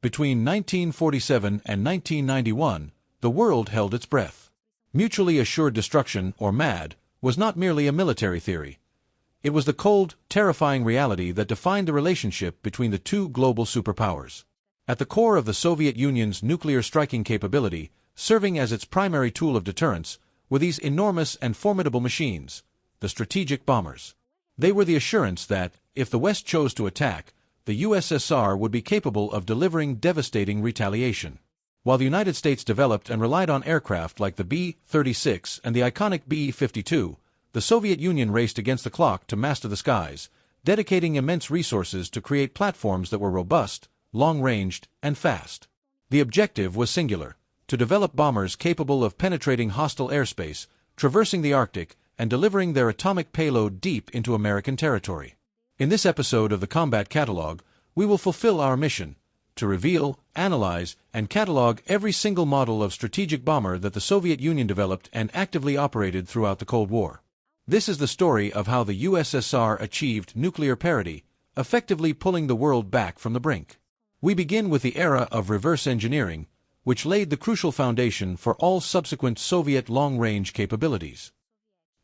Between 1947 and 1991, the world held its breath. Mutually assured destruction, or MAD, was not merely a military theory. It was the cold, terrifying reality that defined the relationship between the two global superpowers. At the core of the Soviet Union's nuclear striking capability, serving as its primary tool of deterrence, were these enormous and formidable machines, the strategic bombers. They were the assurance that, if the West chose to attack, the USSR would be capable of delivering devastating retaliation. While the United States developed and relied on aircraft like the B-36 and the iconic B-52, the Soviet Union raced against the clock to master the skies, dedicating immense resources to create platforms that were robust, long-ranged, and fast. The objective was singular: to develop bombers capable of penetrating hostile airspace, traversing the Arctic, and delivering their atomic payload deep into American territory. In this episode of the Combat Catalog, we will fulfill our mission: to reveal, analyze, and catalog every single model of strategic bomber that the Soviet Union developed and actively operated throughout the Cold War. This is the story of how the USSR achieved nuclear parity, effectively pulling the world back from the brink. We begin with the era of reverse engineering, which laid the crucial foundation for all subsequent Soviet long-range capabilities.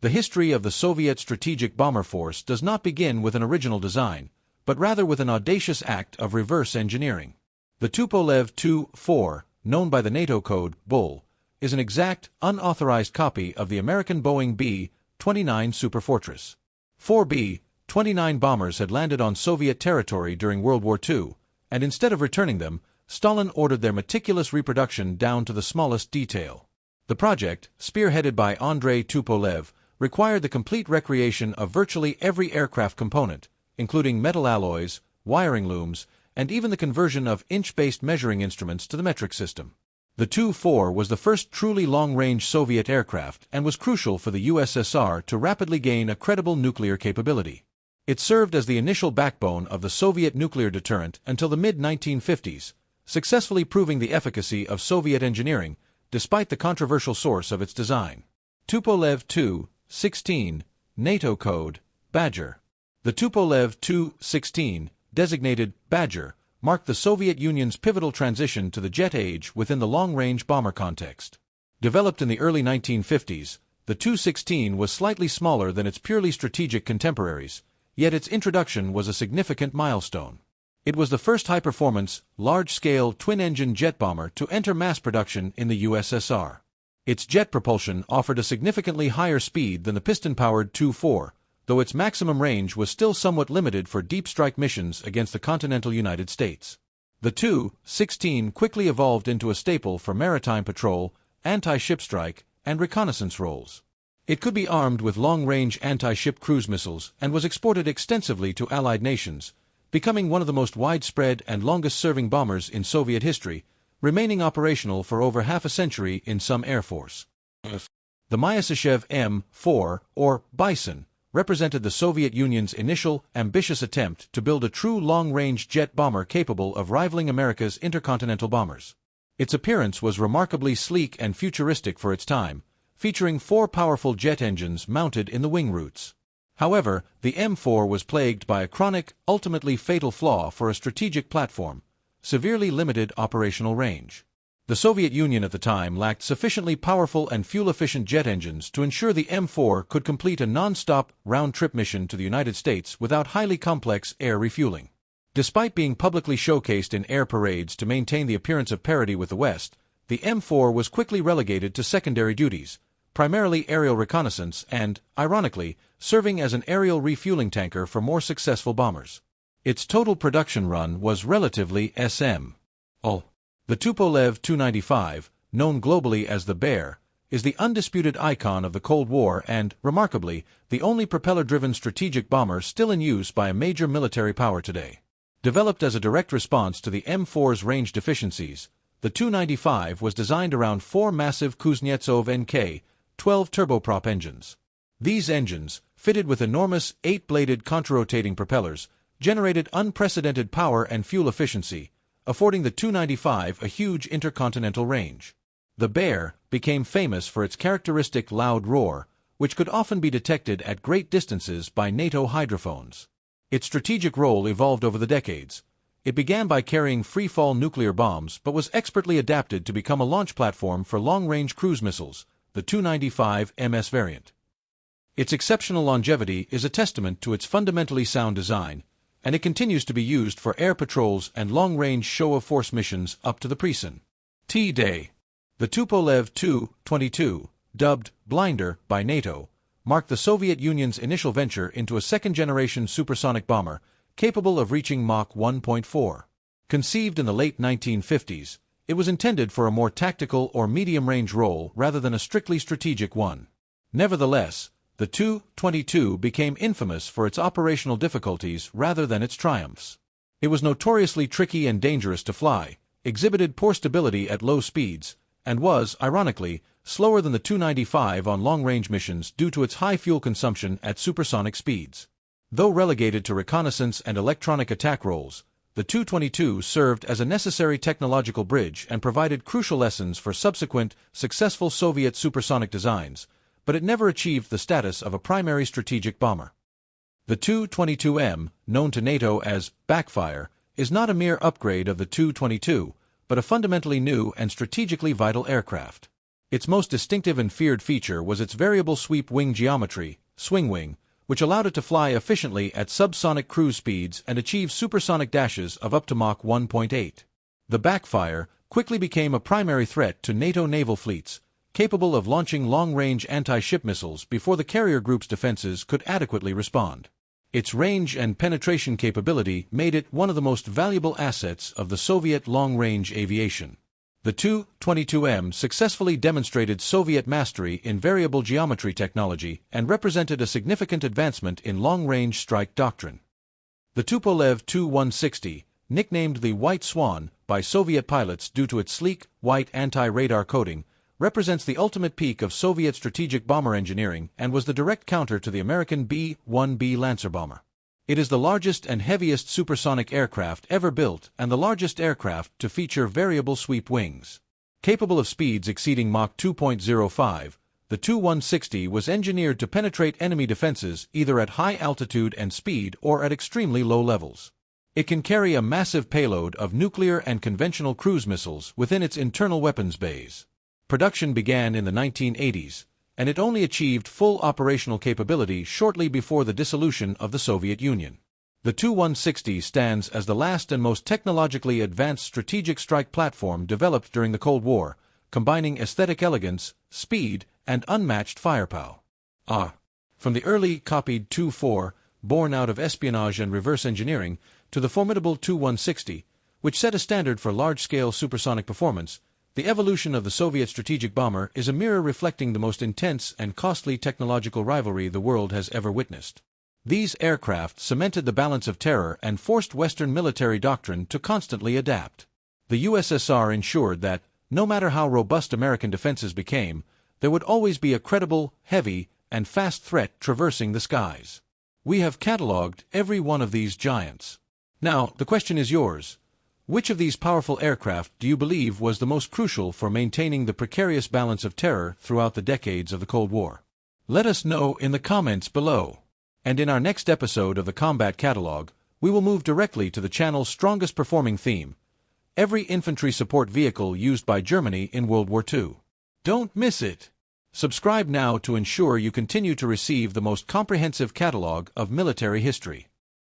The history of the Soviet strategic bomber force does not begin with an original design, but rather with an audacious act of reverse engineering. The Tupolev Tu-4, known by the NATO code Bull, is an exact, unauthorized copy of the American Boeing B-29 Superfortress. 4 B-29 bombers had landed on Soviet territory during World War II, and instead of returning them, Stalin ordered their meticulous reproduction down to the smallest detail. The project, spearheaded by Andrei Tupolev, required the complete recreation of virtually every aircraft component, including metal alloys, wiring looms, and even the conversion of inch-based measuring instruments to the metric system. The Tu-4 was the first truly long-range Soviet aircraft and was crucial for the USSR to rapidly gain a credible nuclear capability. It served as the initial backbone of the Soviet nuclear deterrent until the mid-1950s, successfully proving the efficacy of Soviet engineering, despite the controversial source of its design. Tupolev Tu-16, NATO code Badger. The Tupolev Tu-16, designated Badger, marked the Soviet Union's pivotal transition to the jet age within the long-range bomber context. Developed in the early 1950s, the Tu-16 was slightly smaller than its purely strategic contemporaries, yet its introduction was a significant milestone. It was the first high-performance, large-scale twin-engine jet bomber to enter mass production in the USSR. Its jet propulsion offered a significantly higher speed than the piston-powered Tu-4, though its maximum range was still somewhat limited for deep-strike missions against the continental United States. The Tu-16 quickly evolved into a staple for maritime patrol, anti-ship strike, and reconnaissance roles. It could be armed with long-range anti-ship cruise missiles and was exported extensively to Allied nations, becoming one of the most widespread and longest-serving bombers in Soviet history, remaining operational for over half a century in some air force. The Myasishchev M-4, or Bison, represented the Soviet Union's initial, ambitious attempt to build a true long-range jet bomber capable of rivaling America's intercontinental bombers. Its appearance was remarkably sleek and futuristic for its time, featuring 4 powerful jet engines mounted in the wing roots. However, the M4 was plagued by a chronic, ultimately fatal flaw for a strategic platform: severely limited operational range. The Soviet Union at the time lacked sufficiently powerful and fuel-efficient jet engines to ensure the M4 could complete a non-stop, round-trip mission to the United States without highly complex air refueling. Despite being publicly showcased in air parades to maintain the appearance of parity with the West, the M4 was quickly relegated to secondary duties, primarily aerial reconnaissance and, ironically, serving as an aerial refueling tanker for more successful bombers. Its total production run was relatively small. The Tupolev Tu-95, known globally as the Bear, is the undisputed icon of the Cold War and, remarkably, the only propeller-driven strategic bomber still in use by a major military power today. Developed as a direct response to the M4's range deficiencies, the Tu-95 was designed around 4 massive Kuznetsov NK-12 turboprop engines. These engines, fitted with enormous 8-bladed contra-rotating propellers, generated unprecedented power and fuel efficiency, affording the Tu-95 a huge intercontinental range. The Bear became famous for its characteristic loud roar, which could often be detected at great distances by NATO hydrophones. Its strategic role evolved over the decades, It began by carrying free-fall nuclear bombs but was expertly adapted to become a launch platform for long-range cruise missiles, the Tu-160 MS variant. Its exceptional longevity is a testament to its fundamentally sound design, and it continues to be used for air patrols and long-range show-of-force missions up to the present day. The Tupolev Tu-22, dubbed Blinder by NATO, marked the Soviet Union's initial venture into a second-generation supersonic bomber capable of reaching Mach 1.4. Conceived in the late 1950s, it was intended for a more tactical or medium-range role rather than a strictly strategic one. Nevertheless, the Tu-22 became infamous for its operational difficulties rather than its triumphs. It was notoriously tricky and dangerous to fly, exhibited poor stability at low speeds, and was, ironically, slower than the Tu-95 on long-range missions due to its high fuel consumption at supersonic speeds. Though relegated to reconnaissance and electronic attack roles, the Tu-22 served as a necessary technological bridge and provided crucial lessons for subsequent, successful Soviet supersonic designs, but it never achieved the status of a primary strategic bomber. The Tu-22M, known to NATO as Backfire, is not a mere upgrade of the Tu-22, but a fundamentally new and strategically vital aircraft. Its most distinctive and feared feature was its variable sweep wing geometry, swing wing, which allowed it to fly efficiently at subsonic cruise speeds and achieve supersonic dashes of up to Mach 1.8. The Backfire quickly became a primary threat to NATO naval fleets, capable of launching long-range anti-ship missiles before the carrier group's defenses could adequately respond. Its range and penetration capability made it one of the most valuable assets of the Soviet long-range aviation. The Tu-22M successfully demonstrated Soviet mastery in variable geometry technology and represented a significant advancement in long-range strike doctrine. The Tupolev Tu-160, nicknamed the White Swan by Soviet pilots due to its sleek, white anti-radar coating, represents the ultimate peak of Soviet strategic bomber engineering and was the direct counter to the American B-1B Lancer bomber. It is the largest and heaviest supersonic aircraft ever built and the largest aircraft to feature variable sweep wings. Capable of speeds exceeding Mach 2.05, the Tu-160 was engineered to penetrate enemy defenses either at high altitude and speed or at extremely low levels. It can carry a massive payload of nuclear and conventional cruise missiles within its internal weapons bays. Production began in the 1980s, and it only achieved full operational capability shortly before the dissolution of the Soviet Union. The Tu-160 stands as the last and most technologically advanced strategic strike platform developed during the Cold War, combining aesthetic elegance, speed, and unmatched firepower. From the early copied Tu-4, born out of espionage and reverse engineering, to the formidable Tu-160, which set a standard for large-scale supersonic performance, the evolution of the Soviet strategic bomber is a mirror reflecting the most intense and costly technological rivalry the world has ever witnessed. These aircraft cemented the balance of terror and forced Western military doctrine to constantly adapt. The USSR ensured that, no matter how robust American defenses became, there would always be a credible, heavy, and fast threat traversing the skies. We have catalogued every one of these giants. Now, the question is yours. Which of these powerful aircraft do you believe was the most crucial for maintaining the precarious balance of terror throughout the decades of the Cold War? Let us know in the comments below. And in our next episode of the Combat Catalog, we will move directly to the channel's strongest performing theme, every infantry support vehicle used by Germany in World War II. Don't miss it! Subscribe now to ensure you continue to receive the most comprehensive catalog of military history.